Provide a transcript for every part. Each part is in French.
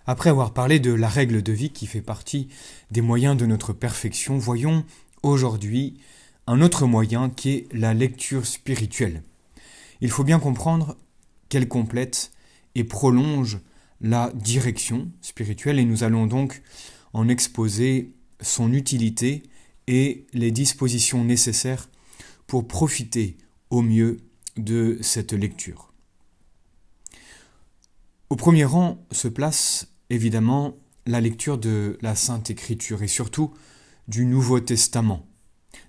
Après avoir parlé de la règle de vie qui fait partie des moyens de notre perfection, voyons aujourd'hui un autre moyen qui est la lecture spirituelle. Il faut bien comprendre qu'elle complète et prolonge la direction spirituelle et nous allons donc en exposer son utilité et les dispositions nécessaires pour profiter au mieux de cette lecture. Au premier rang se place évidemment la lecture de la Sainte Écriture et surtout du Nouveau Testament.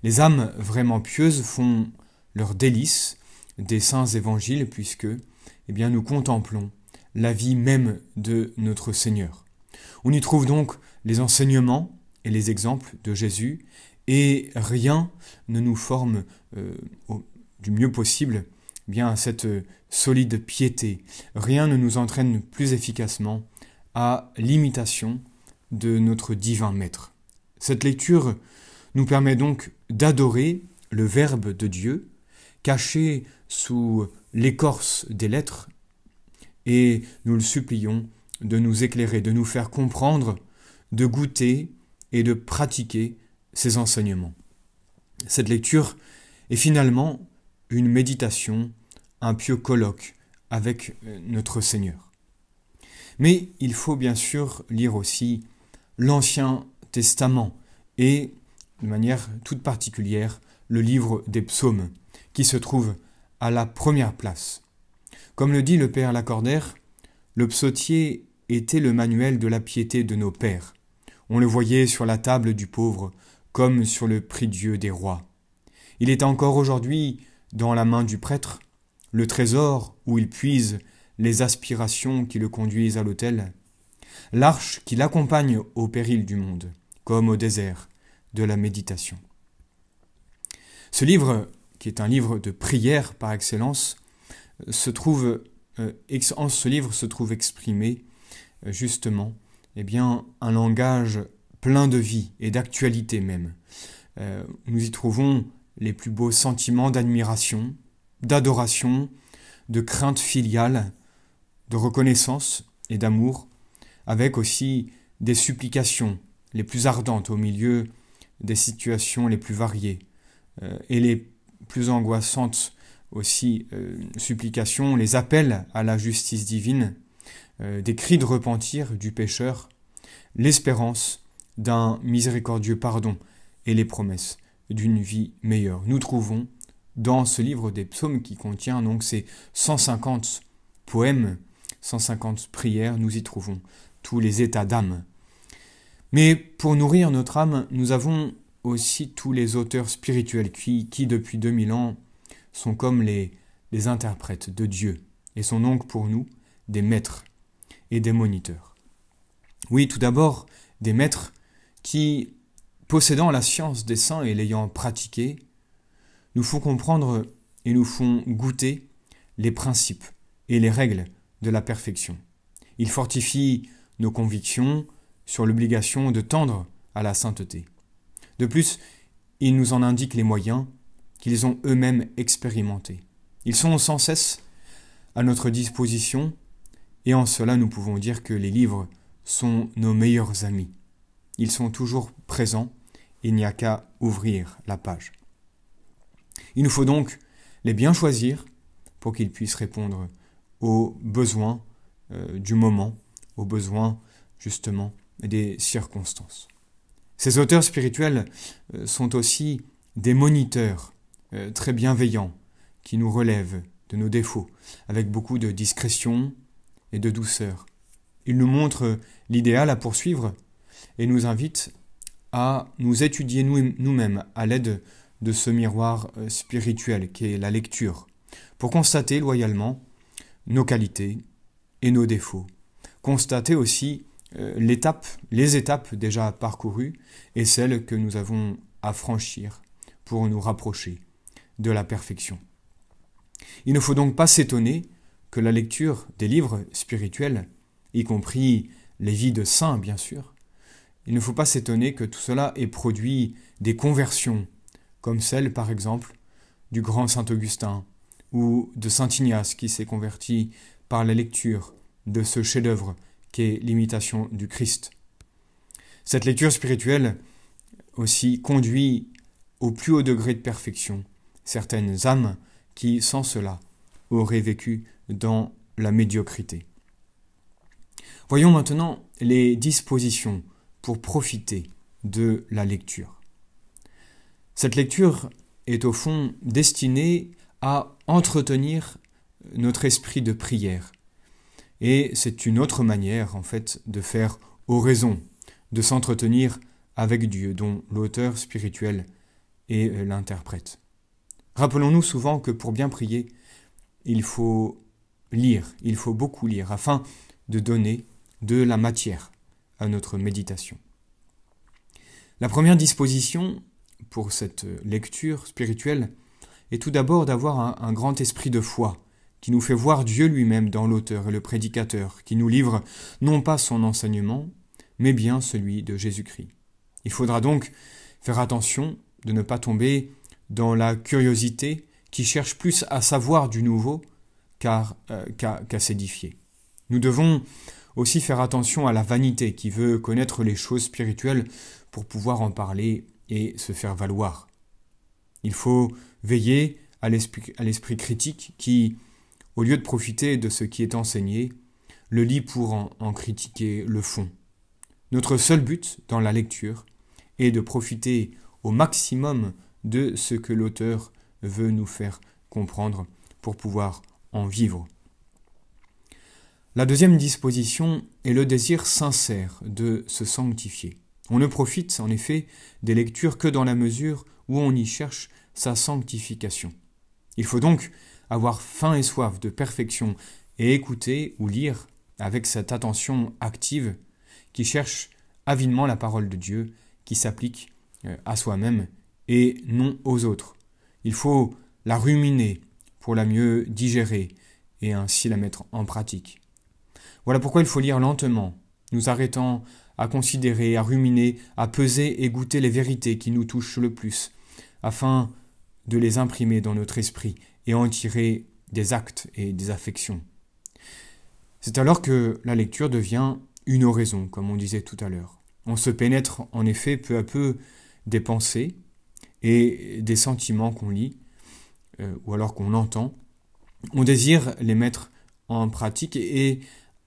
Les âmes vraiment pieuses font leur délice des saints évangiles puisque nous contemplons la vie même de notre Seigneur. On y trouve donc les enseignements et les exemples de Jésus et rien ne nous forme du mieux possible à cette solide piété. Rien ne nous entraîne plus efficacement à l'imitation de notre divin Maître. Cette lecture nous permet donc d'adorer le Verbe de Dieu, caché sous l'écorce des lettres, et nous le supplions de nous éclairer, de nous faire comprendre, de goûter et de pratiquer ces enseignements. Cette lecture est finalement une méditation, un pieux colloque avec notre Seigneur. Mais il faut bien sûr lire aussi l'Ancien Testament et, de manière toute particulière, le livre des psaumes, qui se trouve à la première place. Comme le dit le Père Lacordaire, le psautier était le manuel de la piété de nos pères. On le voyait sur la table du pauvre comme sur le prie-dieu des rois. Il est encore aujourd'hui dans la main du prêtre, le trésor où il puise les aspirations qui le conduisent à l'autel, l'arche qui l'accompagne au péril du monde, comme au désert de la méditation. Ce livre, qui est un livre de prière par excellence, en ce livre se trouve exprimé justement un langage plein de vie et d'actualité même. Nous y trouvons les plus beaux sentiments d'admiration, d'adoration, de crainte filiale, de reconnaissance et d'amour, avec aussi des supplications les plus ardentes au milieu des situations les plus variées, et les plus angoissantes aussi supplications, les appels à la justice divine, des cris de repentir du pécheur, l'espérance d'un miséricordieux pardon et les promesses d'une vie meilleure. Nous trouvons dans ce livre des psaumes qui contient donc ces 150 poèmes, 150 prières, nous y trouvons tous les états d'âme. Mais pour nourrir notre âme, nous avons aussi tous les auteurs spirituels qui depuis 2000 ans, sont comme les interprètes de Dieu et sont donc pour nous des maîtres et des moniteurs. Oui, tout d'abord, des maîtres qui, possédant la science des saints et l'ayant pratiquée, nous font comprendre et nous font goûter les principes et les règles de la perfection. Ils fortifient nos convictions sur l'obligation de tendre à la sainteté. De plus, ils nous en indiquent les moyens qu'ils ont eux-mêmes expérimentés. Ils sont sans cesse à notre disposition et en cela nous pouvons dire que les livres sont nos meilleurs amis. Ils sont toujours présents, il n'y a qu'à ouvrir la page. Il nous faut donc les bien choisir pour qu'ils puissent répondre aux besoins du moment, aux besoins justement des circonstances. Ces auteurs spirituels sont aussi des moniteurs très bienveillants qui nous relèvent de nos défauts avec beaucoup de discrétion et de douceur. Ils nous montrent l'idéal à poursuivre et nous invitent à nous étudier nous-mêmes à l'aide de ce miroir spirituel qu'est la lecture pour constater loyalement nos qualités et nos défauts. Constater aussi les étapes déjà parcourues et celles que nous avons à franchir pour nous rapprocher de la perfection. Il ne faut donc pas s'étonner que la lecture des livres spirituels, y compris les vies de saints bien sûr, il ne faut pas s'étonner que tout cela ait produit des conversions, comme celle par exemple du grand saint Augustin ou de saint Ignace qui s'est converti par la lecture de ce chef-d'œuvre qu'est l'imitation du Christ. Cette lecture spirituelle aussi conduit au plus haut degré de perfection certaines âmes qui, sans cela, auraient vécu dans la médiocrité. Voyons maintenant les dispositions pour profiter de la lecture. Cette lecture est au fond destinée à entretenir notre esprit de prière. Et c'est une autre manière, en fait, de faire oraison, de s'entretenir avec Dieu, dont l'auteur spirituel est l'interprète. Rappelons-nous souvent que pour bien prier, il faut lire, il faut beaucoup lire, afin de donner de la matière à notre méditation. La première disposition pour cette lecture spirituelle est tout d'abord d'avoir un grand esprit de foi qui nous fait voir Dieu lui-même dans l'auteur et le prédicateur, qui nous livre non pas son enseignement, mais bien celui de Jésus-Christ. Il faudra donc faire attention de ne pas tomber dans la curiosité qui cherche plus à savoir du nouveau qu'à s'édifier. Nous devons aussi faire attention à la vanité qui veut connaître les choses spirituelles pour pouvoir en parler et se faire valoir. Il faut veiller à l'esprit critique qui, au lieu de profiter de ce qui est enseigné, le lit pour en critiquer le fond. Notre seul but dans la lecture est de profiter au maximum de ce que l'auteur veut nous faire comprendre pour pouvoir en vivre. La deuxième disposition est le désir sincère de se sanctifier. On ne profite en effet des lectures que dans la mesure où on y cherche sa sanctification. Il faut donc avoir faim et soif de perfection et écouter ou lire avec cette attention active qui cherche avidement la parole de Dieu qui s'applique à soi-même et non aux autres. Il faut la ruminer pour la mieux digérer et ainsi la mettre en pratique. Voilà pourquoi il faut lire lentement, nous arrêtant à considérer, à ruminer, à peser et goûter les vérités qui nous touchent le plus, afin de les imprimer dans notre esprit et en tirer des actes et des affections. C'est alors que la lecture devient une oraison, comme on disait tout à l'heure. On se pénètre en effet peu à peu des pensées et des sentiments qu'on lit, ou alors qu'on entend. On désire les mettre en pratique et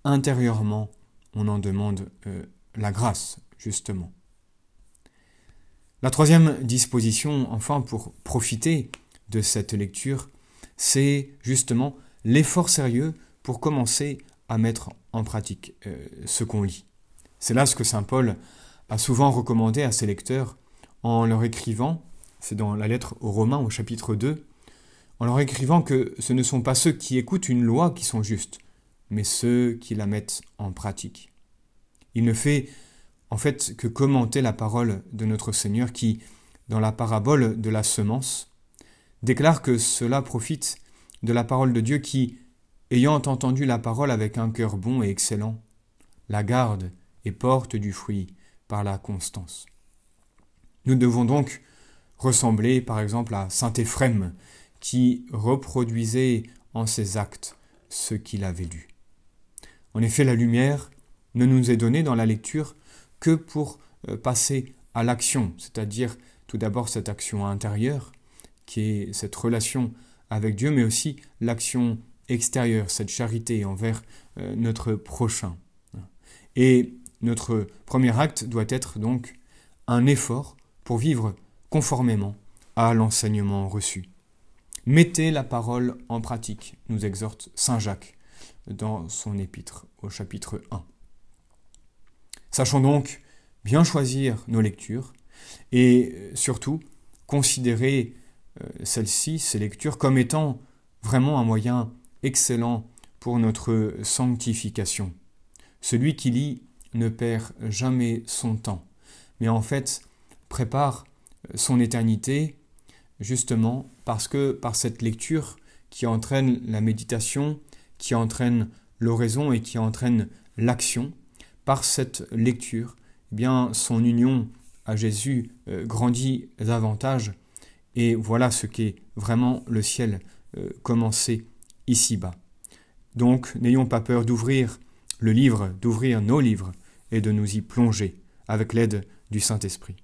intérieurement, on en demande la grâce, justement. La troisième disposition, enfin, pour profiter de cette lecture, c'est justement l'effort sérieux pour commencer à mettre en pratique ce qu'on lit. C'est là ce que saint Paul a souvent recommandé à ses lecteurs en leur écrivant, c'est dans la lettre aux Romains au chapitre 2, en leur écrivant que ce ne sont pas ceux qui écoutent une loi qui sont justes, mais ceux qui la mettent en pratique. Il ne fait en fait que commenter la parole de notre Seigneur qui, dans la parabole de la semence, déclare que cela profite de la parole de Dieu qui, ayant entendu la parole avec un cœur bon et excellent, la garde et porte du fruit par la constance. Nous devons donc ressembler par exemple à saint Éphrem qui reproduisait en ses actes ce qu'il avait lu. En effet, la lumière ne nous est donnée dans la lecture que pour passer à l'action, c'est-à-dire tout d'abord cette action intérieure, qui est cette relation avec Dieu, mais aussi l'action extérieure, cette charité envers notre prochain. Et notre premier acte doit être donc un effort pour vivre conformément à l'enseignement reçu. Mettez la parole en pratique, nous exhorte saint Jacques dans son épître au chapitre 1. Sachons donc bien choisir nos lectures et surtout considérer ces lectures comme étant vraiment un moyen excellent pour notre sanctification. Celui qui lit ne perd jamais son temps, mais en fait prépare son éternité justement parce que par cette lecture qui entraîne la méditation, qui entraîne l'oraison et qui entraîne l'action, par cette lecture, eh bien, son union à Jésus grandit davantage et voilà ce qu'est vraiment le ciel commencé ici-bas. Donc, n'ayons pas peur d'ouvrir le livre d'ouvrir nos livres et de nous y plonger avec l'aide du Saint-Esprit.